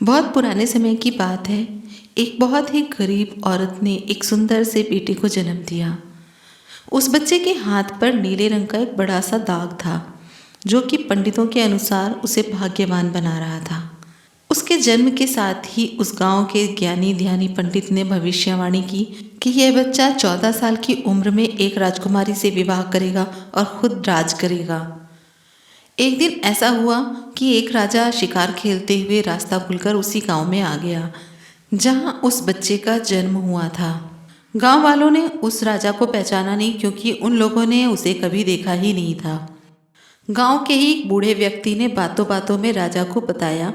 बहुत पुराने समय की बात है। एक बहुत ही गरीब औरत ने एक सुंदर से बेटे को जन्म दिया। उस बच्चे के हाथ पर नीले रंग का एक बड़ा सा दाग था, जो कि पंडितों के अनुसार उसे भाग्यवान बना रहा था। उसके जन्म के साथ ही उस गांव के ज्ञानी ध्यानी पंडित ने भविष्यवाणी की कि यह बच्चा 14 साल की उम्र में एक राजकुमारी से विवाह करेगा और खुद राज करेगा। एक दिन ऐसा हुआ कि एक राजा शिकार खेलते हुए रास्ता भूलकर उसी गांव में आ गया जहां उस बच्चे का जन्म हुआ था। गांव वालों ने उस राजा को पहचाना नहीं, क्योंकि उन लोगों ने उसे कभी देखा ही नहीं था। गांव के ही एक बूढ़े व्यक्ति ने बातों बातों में राजा को बताया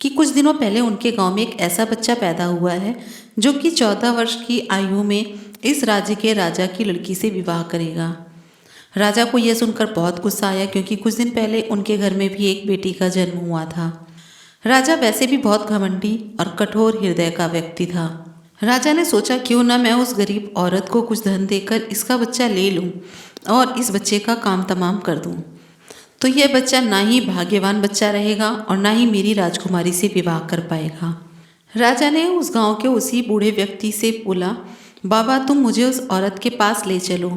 कि कुछ दिनों पहले उनके गांव में एक ऐसा बच्चा पैदा हुआ है जो कि 14 वर्ष की आयु में इस राज्य के राजा की लड़की से विवाह करेगा। राजा को यह सुनकर बहुत गुस्सा आया, क्योंकि कुछ दिन पहले उनके घर में भी एक बेटी का जन्म हुआ था। राजा वैसे भी बहुत घमंडी और कठोर हृदय का व्यक्ति था। राजा ने सोचा, क्यों ना मैं उस गरीब औरत को कुछ धन देकर इसका बच्चा ले लूं और इस बच्चे का काम तमाम कर दूं। तो यह बच्चा ना ही भाग्यवान बच्चा रहेगा और ना ही मेरी राजकुमारी से विवाह कर पाएगा। राजा ने उस गांव के उसी बूढ़े व्यक्ति से बोला, बाबा तुम मुझे उस औरत के पास ले चलो।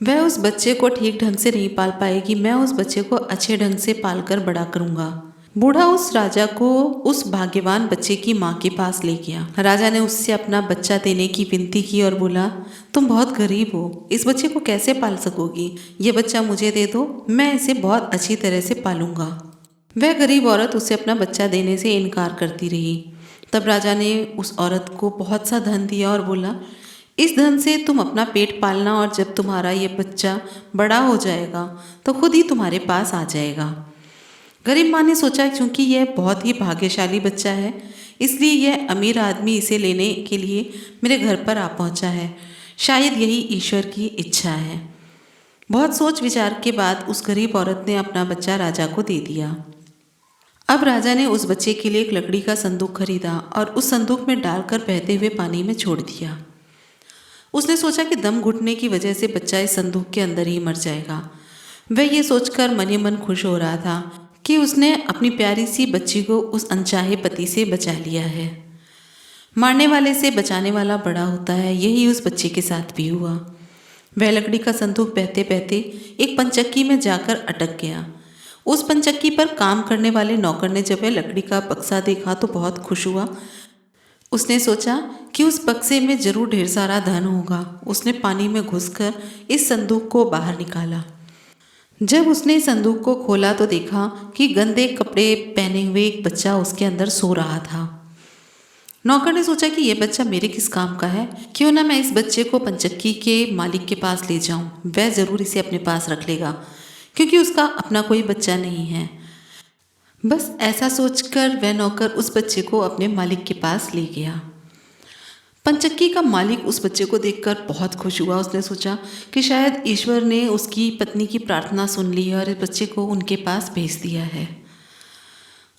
वह उस बच्चे को ठीक ढंग से नहीं पाल पाएगी, मैं उस बच्चे को अच्छे ढंग से पालकर बड़ा करूंगा। बूढ़ा उस राजा को उस भाग्यवान बच्चे की माँ के पास ले गया। राजा ने उससे अपना बच्चा देने की विनती की और बोला, तुम बहुत गरीब हो, इस बच्चे को कैसे पाल सकोगी? ये बच्चा मुझे दे दो, मैं इसे बहुत अच्छी तरह से पालूंगा। वह गरीब औरत उसे अपना बच्चा देने से इनकार करती रही। तब राजा ने उस औरत को बहुत सा धन दिया और बोला, इस धन से तुम अपना पेट पालना और जब तुम्हारा ये बच्चा बड़ा हो जाएगा तो खुद ही तुम्हारे पास आ जाएगा। गरीब माँ ने सोचा, क्योंकि यह बहुत ही भाग्यशाली बच्चा है, इसलिए यह अमीर आदमी इसे लेने के लिए मेरे घर पर आ पहुंचा है। शायद यही ईश्वर की इच्छा है। बहुत सोच विचार के बाद उस गरीब औरत ने अपना बच्चा राजा को दे दिया। अब राजा ने उस बच्चे के लिए एक लकड़ी का संदूक खरीदा और उस संदूक में डालकर बहते हुए पानी में छोड़ दिया। उसने सोचा कि दम घुटने की वजह से बच्चा इस संदूक के अंदर ही मर जाएगा। वह ये सोचकर मन ही मन खुश हो रहा था कि उसने अपनी प्यारी सी बच्ची को उस अनचाहे पति से बचा लिया है। मारने वाले से बचाने वाला बड़ा होता है, यही उस बच्चे के साथ भी हुआ। वह लकड़ी का संदूक बहते बहते एक पंचक्की में जाकर अटक गया। उस पंचक्की पर काम करने वाले नौकर ने जब वह लकड़ी का बक्सा देखा तो बहुत खुश हुआ। उसने सोचा कि उस बक्से में जरूर ढेर सारा धन होगा। उसने पानी में घुसकर इस संदूक को बाहर निकाला। जब उसने संदूक को खोला तो देखा कि गंदे कपड़े पहने हुए एक बच्चा उसके अंदर सो रहा था। नौकर ने सोचा कि यह बच्चा मेरे किस काम का है, क्यों ना मैं इस बच्चे को पंचक्की के मालिक के पास ले जाऊं, वह जरूर इसे अपने पास रख लेगा, क्योंकि उसका अपना कोई बच्चा नहीं है। बस ऐसा सोचकर वह नौकर उस बच्चे को अपने मालिक के पास ले गया। पंचक्की का मालिक उस बच्चे को देखकर बहुत खुश हुआ। उसने सोचा कि शायद ईश्वर ने उसकी पत्नी की प्रार्थना सुन ली है और इस बच्चे को उनके पास भेज दिया है।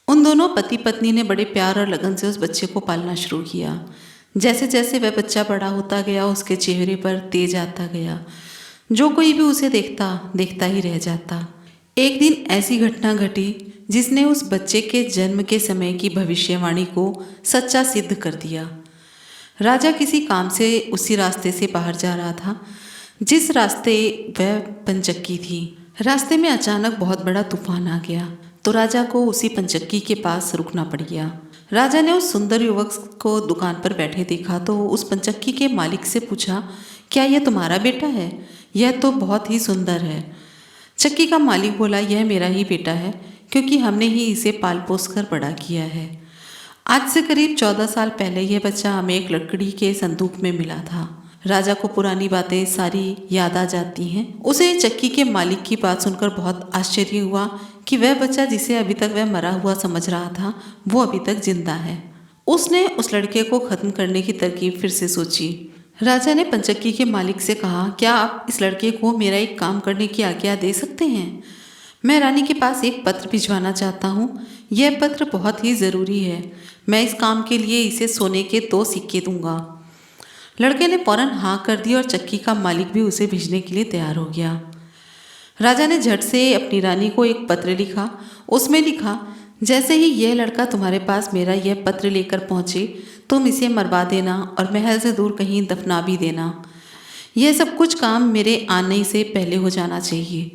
उन दोनों पति पत्नी ने बड़े प्यार और लगन से उस बच्चे को पालना शुरू किया। जैसे जैसे वह बच्चा बड़ा होता गया, उसके चेहरे पर तेज आता गया। जो कोई भी उसे देखता देखता ही रह जाता। एक दिन ऐसी घटना घटी जिसने उस बच्चे के जन्म के समय की भविष्यवाणी को सच्चा सिद्ध कर दिया। राजा किसी काम से उसी रास्ते से बाहर जा रहा था जिस रास्ते वह पंचक्की थी। रास्ते में अचानक बहुत बड़ा तूफान आ गया तो राजा को उसी पंचक्की के पास रुकना पड़ गया। राजा ने उस सुंदर युवक को दुकान पर बैठे देखा तो उस पंचक्की के मालिक से पूछा, क्या यह तुम्हारा बेटा है? यह तो बहुत ही सुंदर है। चक्की का मालिक बोला, यह मेरा ही बेटा है, क्योंकि हमने ही इसे पाल पोस कर बड़ा किया है। आज से करीब 14 साल पहले यह बच्चा हमें एक लकड़ी के संदूक में मिला था। राजा को पुरानी बातें सारी याद आ जाती हैं। उसे चक्की के मालिक की बात सुनकर बहुत आश्चर्य हुआ कि वह बच्चा जिसे अभी तक वह मरा हुआ समझ रहा था वो अभी तक जिंदा है। उसने उस लड़के को खत्म करने की तरकीब फिर से सोची। राजा ने पंचक्की के मालिक से कहा, क्या आप इस लड़के को मेरा एक काम करने की आज्ञा दे सकते हैं? मैं रानी के पास एक पत्र भिजवाना चाहता हूँ। यह पत्र बहुत ही ज़रूरी है। मैं इस काम के लिए इसे सोने के 2 सिक्के दूंगा। लड़के ने फौरन हाँ कर दी और चक्की का मालिक भी उसे भेजने के लिए तैयार हो गया। राजा ने झट से अपनी रानी को एक पत्र लिखा। उसमें लिखा, जैसे ही यह लड़का तुम्हारे पास मेरा यह पत्र लेकर पहुंचे, तुम इसे मरवा देना और महल से दूर कहीं दफना भी देना। यह सब कुछ काम मेरे आने से पहले हो जाना चाहिए।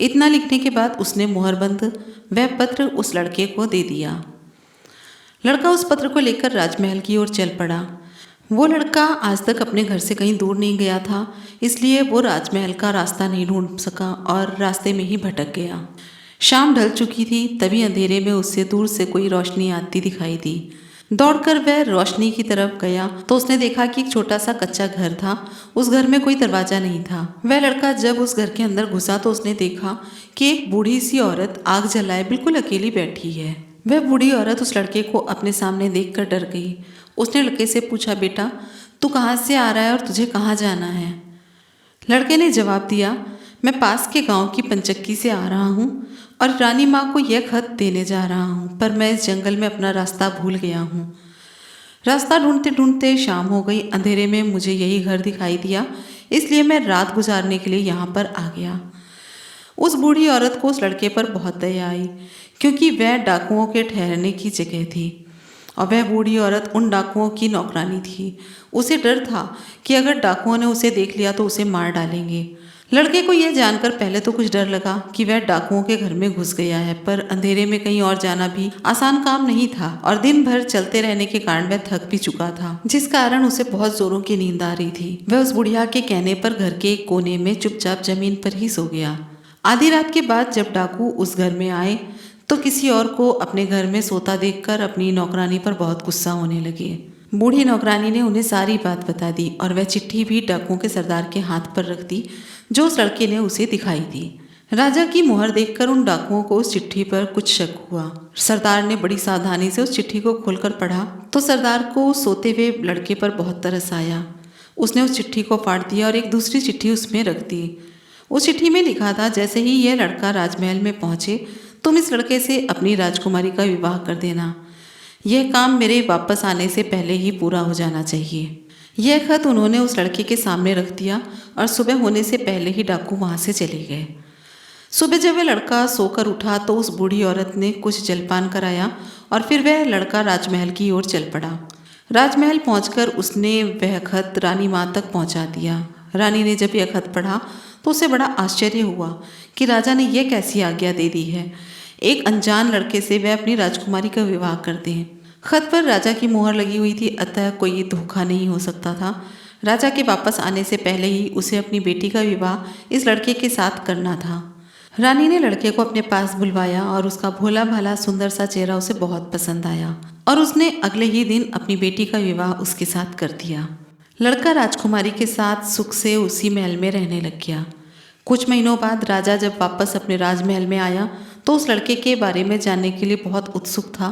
इतना लिखने के बाद उसने मुहरबंद वह पत्र उस लड़के को दे दिया। लड़का उस पत्र को लेकर राजमहल की ओर चल पड़ा। वो लड़का आज तक अपने घर से कहीं दूर नहीं गया था, इसलिए वो राजमहल का रास्ता नहीं ढूंढ सका और रास्ते में ही भटक गया। शाम ढल चुकी थी, तभी अंधेरे में उससे दूर से कोई रोशनी आती दिखाई दी। दौड़कर वह रोशनी की तरफ गया तो उसने देखा कि एक छोटा सा कच्चा घर था। उस घर में कोई दरवाजा नहीं था। वह लड़का जब उस घर के अंदर घुसा तो उसने देखा कि एक बूढ़ी सी औरत आग जलाए बिल्कुल अकेली बैठी है। वह बूढ़ी औरत उस लड़के को अपने सामने देखकर डर गई। उसने लड़के से पूछा, बेटा तू कहाँ से आ रहा है और तुझे कहाँ जाना है? लड़के ने जवाब दिया, मैं पास के गांव की पंचक्की से आ रहा हूँ और रानी माँ को यह खत देने जा रहा हूँ, पर मैं इस जंगल में अपना रास्ता भूल गया हूँ। रास्ता ढूंढते ढूंढते शाम हो गई। अंधेरे में मुझे यही घर दिखाई दिया, इसलिए मैं रात गुजारने के लिए यहाँ पर आ गया। उस बूढ़ी औरत को उस लड़के पर बहुत दया आई, क्योंकि वह डाकुओं के ठहरने की जगह थी और वह बूढ़ी औरत उन डाकुओं की नौकरानी थी। उसे डर था कि अगर डाकुओं ने उसे देख लिया तो उसे मार डालेंगे। लड़के को यह जानकर पहले तो कुछ डर लगा कि वह डाकुओं के घर में घुस गया है, पर अंधेरे में कहीं और जाना भी आसान काम नहीं था और दिन भर चलते रहने के कारण वह थक भी चुका था, जिस कारण उसे बहुत जोरों की नींद आ रही थी। वह उस बुढ़िया के कहने पर घर के एक कोने में चुपचाप जमीन पर ही सो गया। आधी रात के बाद जब डाकू उस घर में आए तो किसी और को अपने घर में सोता देखकर अपनी नौकरानी पर बहुत गुस्सा होने लगे। बूढ़ी नौकरानी ने उन्हें सारी बात बता दी और वह चिट्ठी भी डाकुओं के सरदार के हाथ पर रख दी, जो उस लड़के ने उसे दिखाई दी। राजा की मुहर देखकर उन डाकुओं को उस चिट्ठी पर कुछ शक हुआ। सरदार ने बड़ी सावधानी से उस चिट्ठी को खोलकर पढ़ा तो सरदार को सोते हुए लड़के पर बहुत तरस आया। उसने उस चिट्ठी को फाड़ दिया और एक दूसरी चिट्ठी उसमें रख दी। उस चिट्ठी में लिखा था, जैसे ही यह लड़का राजमहल में पहुंचे तुम इस लड़के से अपनी राजकुमारी का विवाह कर देना। यह काम मेरे वापस आने से पहले ही पूरा हो जाना चाहिए। यह खत उन्होंने उस लड़के के सामने रख दिया और सुबह होने से पहले ही डाकू वहाँ से चले गए। सुबह जब वह लड़का सोकर उठा तो उस बूढ़ी औरत ने कुछ जलपान कराया और फिर वह लड़का राजमहल की ओर चल पड़ा। राजमहल पहुंचकर उसने वह खत रानी माँ तक पहुंचा दिया। रानी ने जब यह खत पढ़ा तो उसे बड़ा आश्चर्य हुआ कि राजा ने यह कैसी आज्ञा दे दी है, एक अनजान लड़के से वह अपनी राजकुमारी का विवाह कर दें। खत पर राजा की मोहर लगी हुई थी, अतः कोई धोखा नहीं हो सकता था। राजा के वापस आने से पहले ही उसे अपनी बेटी का विवाह इस लड़के के साथ करना था। रानी ने लड़के को अपने पास बुलवाया और उसका भोला भाला सुंदर सा चेहरा उसे बहुत पसंद आया और उसने अगले ही दिन अपनी बेटी का विवाह उसके साथ कर दिया। लड़का राजकुमारी के साथ सुख से उसी महल में रहने लग गया। कुछ महीनों बाद राजा जब वापस अपने राजमहल में आया तो उस लड़के के बारे में जानने के लिए बहुत उत्सुक था,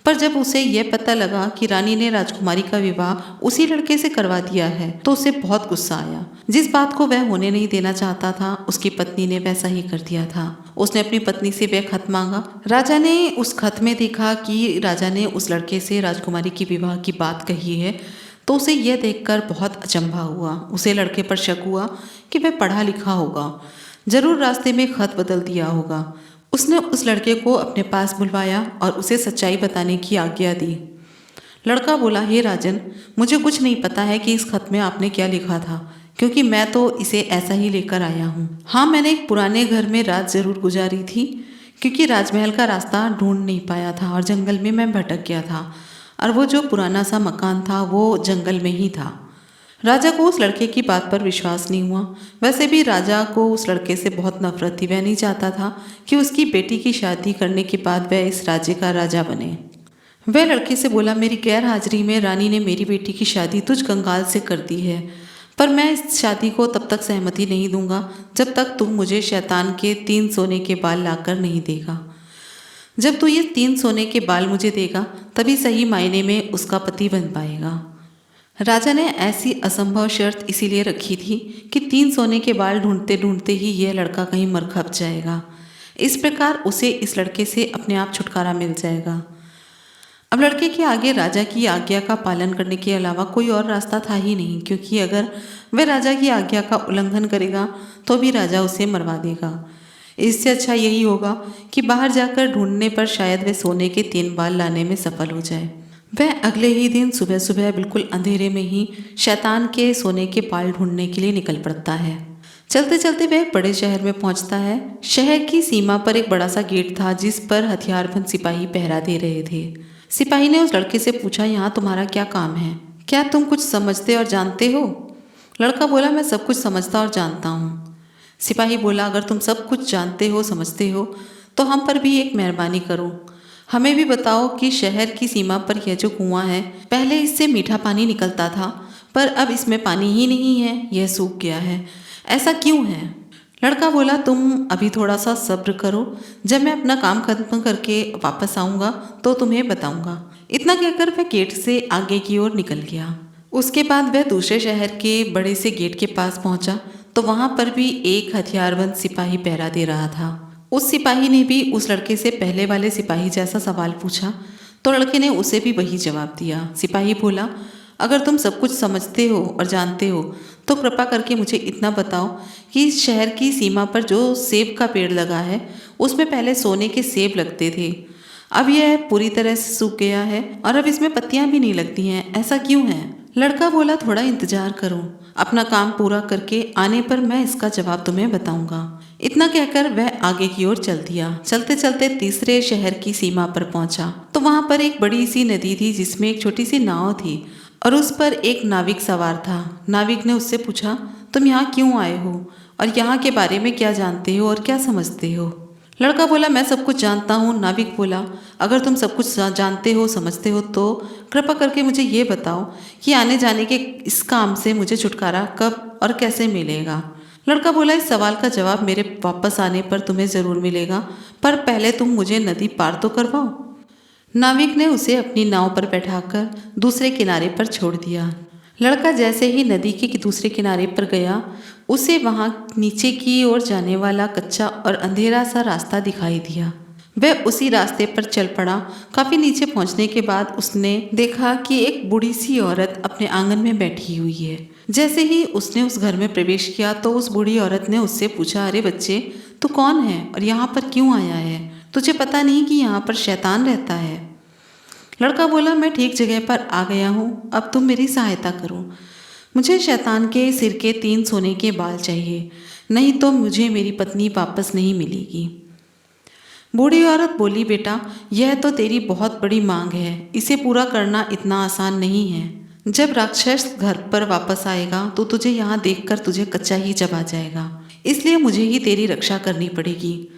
पर जब उसे यह पता लगा कि रानी ने राजकुमारी का विवाह उसी लड़के से करवा दिया है तो उसे बहुत गुस्सा आया। जिस बात को वह होने नहीं देना चाहता था उसकी पत्नी ने वैसा ही कर दिया था। उसने अपनी पत्नी से वह खत मांगा। राजा ने उस खत में देखा कि राजा ने उस लड़के से राजकुमारी की विवाह की बात कही है, तो उसे यह देखकर बहुत अचंभा हुआ। उसे लड़के पर शक हुआ कि वह पढ़ा लिखा होगा, जरूर रास्ते में खत बदल दिया होगा। उसने उस लड़के को अपने पास बुलवाया और उसे सच्चाई बताने की आज्ञा दी। लड़का बोला, हे राजन, मुझे कुछ नहीं पता है कि इस खत में आपने क्या लिखा था, क्योंकि मैं तो इसे ऐसा ही लेकर आया हूँ। हाँ, मैंने एक पुराने घर में रात जरूर गुजारी थी, क्योंकि राजमहल का रास्ता ढूंढ नहीं पाया था और जंगल में मैं भटक गया था और वो जो पुराना सा मकान था वो जंगल में ही था। राजा को उस लड़के की बात पर विश्वास नहीं हुआ। वैसे भी राजा को उस लड़के से बहुत नफरत थी। वह नहीं चाहता था कि उसकी बेटी की शादी करने के बाद वह इस राज्य का राजा बने। वह लड़के से बोला, मेरी गैर हाजिरी में रानी ने मेरी बेटी की शादी तुझ कंगाल से कर दी है, पर मैं इस शादी को तब तक सहमति नहीं दूंगा जब तक तुम मुझे शैतान के 3 सोने के बाल लाकर नहीं देगा। जब तू ये 3 सोने के बाल मुझे देगा तभी सही मायने में उसका पति बन पाएगा। राजा ने ऐसी असंभव शर्त इसीलिए रखी थी कि 3 सोने के बाल ढूंढते ढूंढते ही यह लड़का कहीं मर खप जाएगा। इस प्रकार उसे इस लड़के से अपने आप छुटकारा मिल जाएगा। अब लड़के के आगे राजा की आज्ञा का पालन करने के अलावा कोई और रास्ता था ही नहीं, क्योंकि अगर वह राजा की आज्ञा का उल्लंघन करेगा तो भी राजा उसे मरवा देगा। इससे अच्छा यही होगा कि बाहर जाकर ढूंढने पर शायद वह सोने के 3 बाल लाने में सफल हो जाए। वह अगले ही दिन सुबह सुबह बिल्कुल अंधेरे में ही शैतान के सोने के बाल ढूंढने के लिए निकल पड़ता है। चलते चलते वह एक बड़े शहर में पहुंचता है। शहर की सीमा पर एक बड़ा सा गेट था जिस पर हथियारबंद सिपाही पहरा दे रहे थे। सिपाही ने उस लड़के से पूछा, यहाँ तुम्हारा क्या काम है? क्या तुम कुछ समझते और जानते हो? लड़का बोला, मैं सब कुछ समझता और जानता हूँ। सिपाही बोला, अगर तुम सब कुछ जानते हो समझते हो तो हम पर भी एक मेहरबानी करो। हमें भी बताओ कि शहर की सीमा पर यह जो कुआं है, पहले इससे मीठा पानी निकलता था पर अब इसमें पानी ही नहीं है, यह सूख गया है। ऐसा क्यों है? लड़का बोला, तुम अभी थोड़ा सा सब्र करो, जब मैं अपना काम खत्म करके वापस आऊँगा तो तुम्हें बताऊँगा। इतना कहकर वह गेट से आगे की ओर निकल गया। उसके बाद वह दूसरे शहर के बड़े से गेट के पास पहुंचा तो वहां पर भी एक हथियारबंद सिपाही पहरा दे रहा था। उस सिपाही ने भी उस लड़के से पहले वाले सिपाही जैसा सवाल पूछा तो लड़के ने उसे भी वही जवाब दिया। सिपाही बोला, अगर तुम सब कुछ समझते हो और जानते हो तो कृपा करके मुझे इतना बताओ कि शहर की सीमा पर जो सेब का पेड़ लगा है उसमें पहले सोने के सेब लगते थे, अब यह पूरी तरह से सूख गया है और अब इसमें पत्तियां भी नहीं लगती हैं, ऐसा क्यों है? लड़का बोला, थोड़ा इंतजार करो, अपना काम पूरा करके आने पर मैं इसका जवाब तुम्हें बताऊंगा। इतना कहकर वह आगे की ओर चल दिया। चलते चलते तीसरे शहर की सीमा पर पहुंचा तो वहां पर एक बड़ी सी नदी थी जिसमें एक छोटी सी नाव थी और उस पर एक नाविक सवार था। नाविक ने उससे पूछा, तुम यहाँ क्यों आए हो और यहाँ के बारे में क्या जानते हो और क्या समझते हो? लड़का बोला, मैं सब कुछ जानता हूँ। नाविक बोला, अगर तुम सब कुछ जानते हो समझते हो तो कृपा करके मुझे ये बताओ कि आने जाने के इस काम से मुझे छुटकारा कब और कैसे मिलेगा? लड़का बोला, इस सवाल का जवाब मेरे वापस आने पर तुम्हें ज़रूर मिलेगा, पर पहले तुम मुझे नदी पार तो करवाओ। नाविक ने उसे अपनी नाव पर बैठाकर दूसरे किनारे पर छोड़ दिया। लड़का जैसे ही नदी के दूसरे किनारे पर गया उसे वहां नीचे की ओर जाने वाला कच्चा और अंधेरा सा रास्ता दिखाई दिया। वह उसी रास्ते पर चल पड़ा। काफी नीचे पहुंचने के बाद उसने देखा कि एक बूढ़ी सी औरत अपने आंगन में बैठी हुई है। जैसे ही उसने उस घर में प्रवेश किया तो उस बूढ़ी औरत ने उससे पूछा, अरे बच्चे, तू कौन है और यहाँ पर क्यों आया है? तुझे पता नहीं कि यहाँ पर शैतान रहता है? लड़का बोला, मैं ठीक जगह पर आ गया हूँ, अब तुम मेरी सहायता करो। मुझे शैतान के सिर के 3 सोने के बाल चाहिए, नहीं तो मुझे मेरी पत्नी वापस नहीं मिलेगी। बूढ़ी औरत बोली, बेटा, यह तो तेरी बहुत बड़ी मांग है, इसे पूरा करना इतना आसान नहीं है। जब राक्षस घर पर वापस आएगा तो तुझे यहाँ देखकर तुझे कच्चा ही चबा जाएगा, इसलिए मुझे ही तेरी रक्षा करनी पड़ेगी।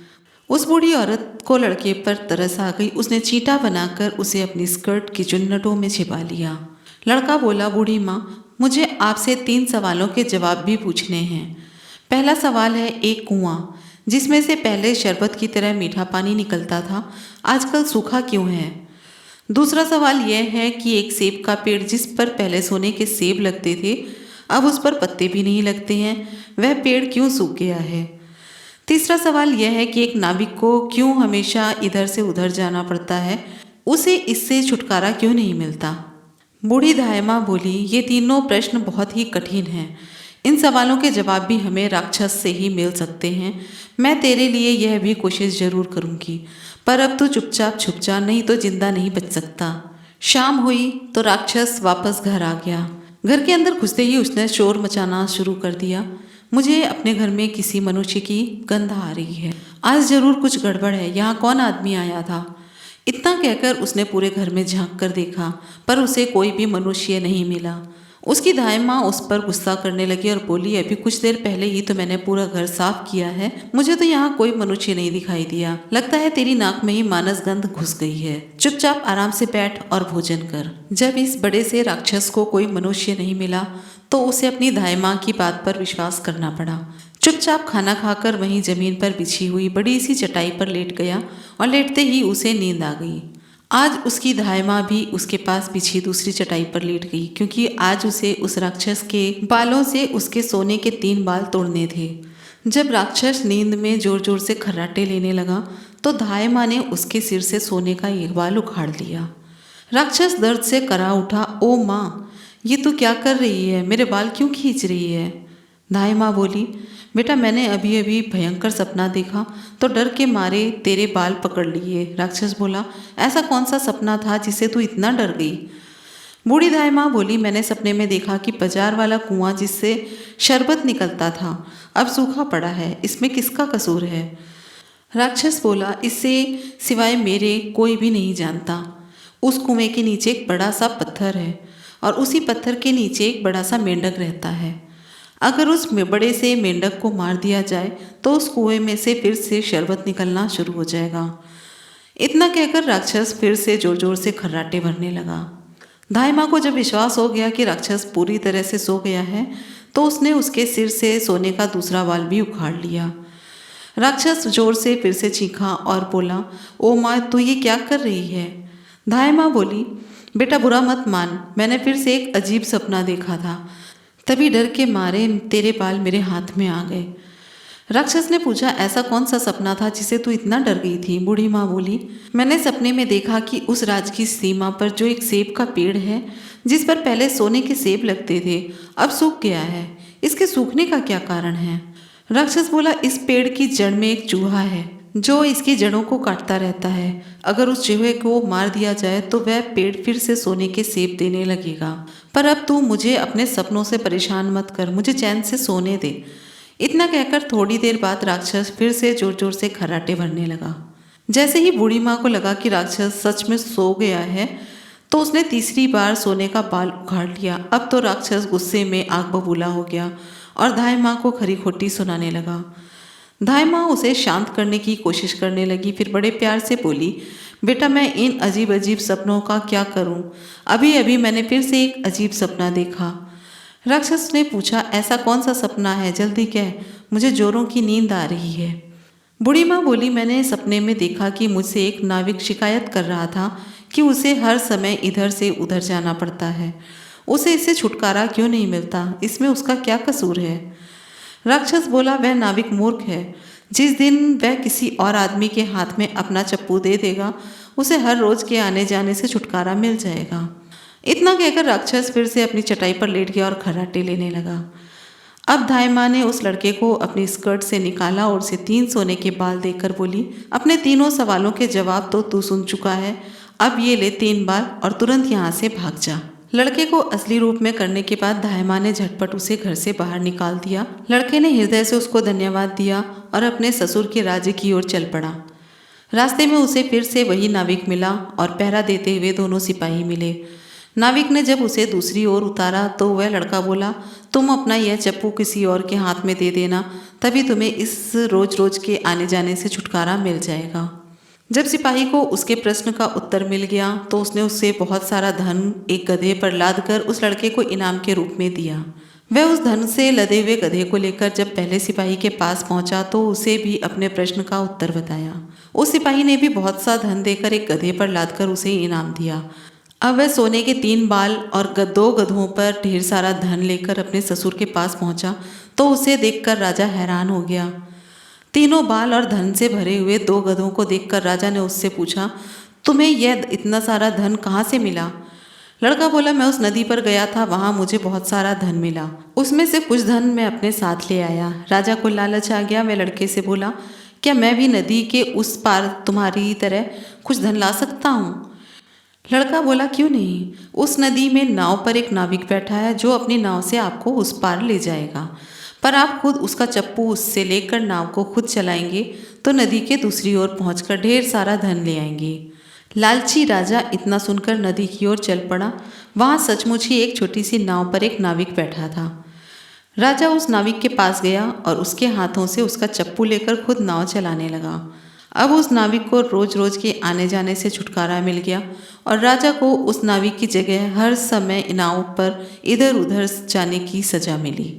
उस बूढ़ी औरत को लड़के पर तरस आ गई। उसने चींटा बनाकर उसे अपनी स्कर्ट की चुन्नटों में छिपा लिया। लड़का बोला, बूढ़ी माँ, मुझे आपसे 3 सवालों के जवाब भी पूछने हैं। पहला सवाल है, एक कुआं जिसमें से पहले शरबत की तरह मीठा पानी निकलता था, आजकल सूखा क्यों है? दूसरा सवाल यह है कि एक सेब का पेड़ जिस पर पहले सोने के सेब लगते थे, अब उस पर पत्ते भी नहीं लगते हैं, वह पेड़ क्यों सूख गया है? तीसरा सवाल यह है कि एक नाविक को क्यों हमेशा इधर से उधर जाना पड़ता है, उसे इससे छुटकारा क्यों नहीं मिलता? बूढ़ी दाइमा बोली, ये तीनों प्रश्न बहुत ही कठिन हैं। इन सवालों के जवाब भी हमें राक्षस से ही मिल सकते हैं। मैं तेरे लिए यह भी कोशिश जरूर करूंगी, पर अब तो चुपचाप छुप जा, नहीं तो जिंदा नहीं बच सकता। शाम हुई तो राक्षस वापस घर आ गया। घर के अंदर घुसते ही उसने शोर मचाना शुरू कर दिया। मुझे अपने घर में किसी मनुष्य की गंध आ रही है, आज जरूर कुछ गड़बड़ है, यहाँ कौन आदमी आया था? इतना कहकर उसने पूरे घर में झांक कर देखा पर उसे कोई भी मनुष्य नहीं मिला। उसकी दाइमा उस पर गुस्सा करने लगी और बोली, अभी कुछ देर पहले ही तो मैंने पूरा घर साफ किया है, मुझे तो यहाँ कोई मनुष्य नहीं दिखाई दिया। लगता है तेरी नाक में ही मानस गंध घुस गई है। चुपचाप आराम से बैठ और भोजन कर। जब इस बड़े से राक्षस को कोई मनुष्य नहीं मिला तो उसे अपनी दाइमा की बात पर विश्वास करना पड़ा। चुपचाप खाना खाकर वहीं जमीन पर बिछी हुई बड़ी सी चटाई पर लेट गया और लेटते ही उसे नींद आ गई। आज उसकी दाइमा भी उसके पास बिछी दूसरी चटाई पर लेट गई, क्योंकि आज उसे उस राक्षस के बालों से उसके सोने के 3 बाल तोड़ने थे। जब राक्षस नींद में जोर जोर से खर्राटे लेने लगा तो दाइमा ने उसके सिर से सोने का एक बाल उखाड़ लिया। राक्षस दर्द से करा उठा, ओ माँ, ये तू क्या कर रही है? मेरे बाल क्यों खींच रही है? दाइमा बोली, बेटा मैंने अभी अभी भयंकर सपना देखा तो डर के मारे तेरे बाल पकड़ लिए। राक्षस बोला, ऐसा कौन सा सपना था जिससे तू इतना डर गई? बूढ़ी दाई माँ बोली, मैंने सपने में देखा कि बाजार वाला कुआं जिससे शरबत निकलता था अब सूखा पड़ा है, इसमें किसका कसूर है? राक्षस बोला, इससे सिवाय मेरे कोई भी नहीं जानता। उस कुएं के नीचे एक बड़ा सा पत्थर है और उसी पत्थर के नीचे एक बड़ा सा मेंढक रहता है। अगर उस बड़े से मेंढक को मार दिया जाए तो उस कुएं में से फिर से शरबत निकलना शुरू हो जाएगा। इतना कहकर राक्षस फिर से जोर जोर से खर्राटे भरने लगा। दाई माँ को जब विश्वास हो गया कि राक्षस पूरी तरह से सो गया है तो उसने उसके सिर से सोने का दूसरा बाल भी उखाड़ लिया। राक्षस जोर से फिर से चीखा और बोला, ओ माँ, तू ये क्या कर रही है? दाई माँ बोली, बेटा बुरा मत मान, मैंने फिर से एक अजीब सपना देखा था, तभी डर के मारे तेरे बाल मेरे हाथ में आ गए। राक्षस ने पूछा, ऐसा कौन सा सपना था जिसे तू इतना डर गई थी? बूढ़ी माँ बोली, मैंने सपने में देखा कि उस राज्य की सीमा पर जो एक सेब का पेड़ है जिस पर पहले सोने के सेब लगते थे अब सूख गया है। इसके सूखने का क्या कारण है? राक्षस बोला, इस पेड़ की जड़ में एक चूहा है जो इसकी जड़ों को काटता रहता है। अगर उस चूहे को मार दिया जाए तो वह पेड़ फिर से सोने के सेब देने लगेगा। पर अब तू मुझे अपने सपनों से परेशान मत कर, मुझे चैन से सोने दे। इतना कहकर थोड़ी देर बाद राक्षस फिर से जोर जोर से खर्राटे भरने लगा। जैसे ही बूढ़ी माँ को लगा कि राक्षस सच में सो गया है तो उसने तीसरी बार सोने का बाल उखाड़ लिया। अब तो राक्षस गुस्से में आग बबूला हो गया और दाई माँ को खरी खोटी सुनाने लगा। दाई माँ उसे शांत करने की कोशिश करने लगी, फिर बड़े प्यार से बोली, बेटा मैं इन अजीब अजीब सपनों का क्या करूं? अभी अभी मैंने फिर से एक अजीब सपना देखा। राक्षस ने पूछा, ऐसा कौन सा सपना है? जल्दी कह, मुझे जोरों की नींद आ रही है। बूढ़ी माँ बोली, मैंने सपने में देखा कि मुझसे एक नाविक शिकायत कर रहा था कि उसे हर समय इधर से उधर जाना पड़ता है। उसे इससे छुटकारा क्यों नहीं मिलता? इसमें उसका क्या कसूर है? राक्षस बोला, वह नाविक मूर्ख है। जिस दिन वह किसी और आदमी के हाथ में अपना चप्पू दे देगा उसे हर रोज के आने जाने से छुटकारा मिल जाएगा। इतना कहकर राक्षस फिर से अपनी चटाई पर लेट गया और खर्राटे लेने लगा। अब दाई माँ ने उस लड़के को अपनी स्कर्ट से निकाला और उसे 3 सोने के बाल देकर बोली, अपने तीनों सवालों के जवाब तो तू सुन चुका है, अब ये ले 3 बाल और तुरंत यहाँ से भाग जा। लड़के को असली रूप में करने के बाद दाई माँ ने झटपट उसे घर से बाहर निकाल दिया। लड़के ने हृदय से उसको धन्यवाद दिया और अपने ससुर के राज्य की ओर चल पड़ा। रास्ते में उसे फिर से वही नाविक मिला और पहरा देते हुए दोनों सिपाही मिले। नाविक ने जब उसे दूसरी ओर उतारा तो वह लड़का बोला, तुम अपना यह चप्पू किसी और के हाथ में दे देना, तभी तुम्हें इस रोज रोज के आने जाने से छुटकारा मिल जाएगा। जब सिपाही को उसके प्रश्न का उत्तर मिल गया तो उसने उससे बहुत सारा धन एक गधे पर लाद कर उस लड़के को इनाम के रूप में दिया। वह उस धन से लदे हुए गधे को लेकर जब पहले सिपाही के पास पहुंचा तो उसे भी अपने प्रश्न का उत्तर बताया। उस सिपाही ने भी बहुत सा धन देकर एक गधे पर लादकर उसे इनाम दिया। अब वह सोने के 3 बाल और 2 गधों पर ढेर सारा धन लेकर अपने ससुर के पास पहुंचा तो उसे देखकर राजा हैरान हो गया। तीनों बाल और धन से भरे हुए 2 गधों को देखकर राजा ने उससे पूछा, तुम्हें यह इतना सारा धन कहाँ से मिला? लड़का बोला, मैं उस नदी पर गया था, वहाँ मुझे बहुत सारा धन मिला, उसमें से कुछ धन मैं अपने साथ ले आया। राजा को लालच आ गया। वह लड़के से बोला, क्या मैं भी नदी के उस पार तुम्हारी तरह कुछ धन ला सकता हूँ? लड़का बोला, क्यों नहीं, उस नदी में नाव पर एक नाविक बैठा है जो अपनी नाव से आपको उस पार ले जाएगा, पर आप खुद उसका चप्पू उससे लेकर नाव को खुद चलाएंगे तो नदी के दूसरी ओर पहुंचकर ढेर सारा धन ले आएंगे। लालची राजा इतना सुनकर नदी की ओर चल पड़ा। वहाँ सचमुच ही एक छोटी सी नाव पर एक नाविक बैठा था। राजा उस नाविक के पास गया और उसके हाथों से उसका चप्पू लेकर खुद नाव चलाने लगा। अब उस नाविक को रोज रोज के आने जाने से छुटकारा मिल गया और राजा को उस नाविक की जगह हर समय नाव पर इधर उधर जाने की सजा मिली।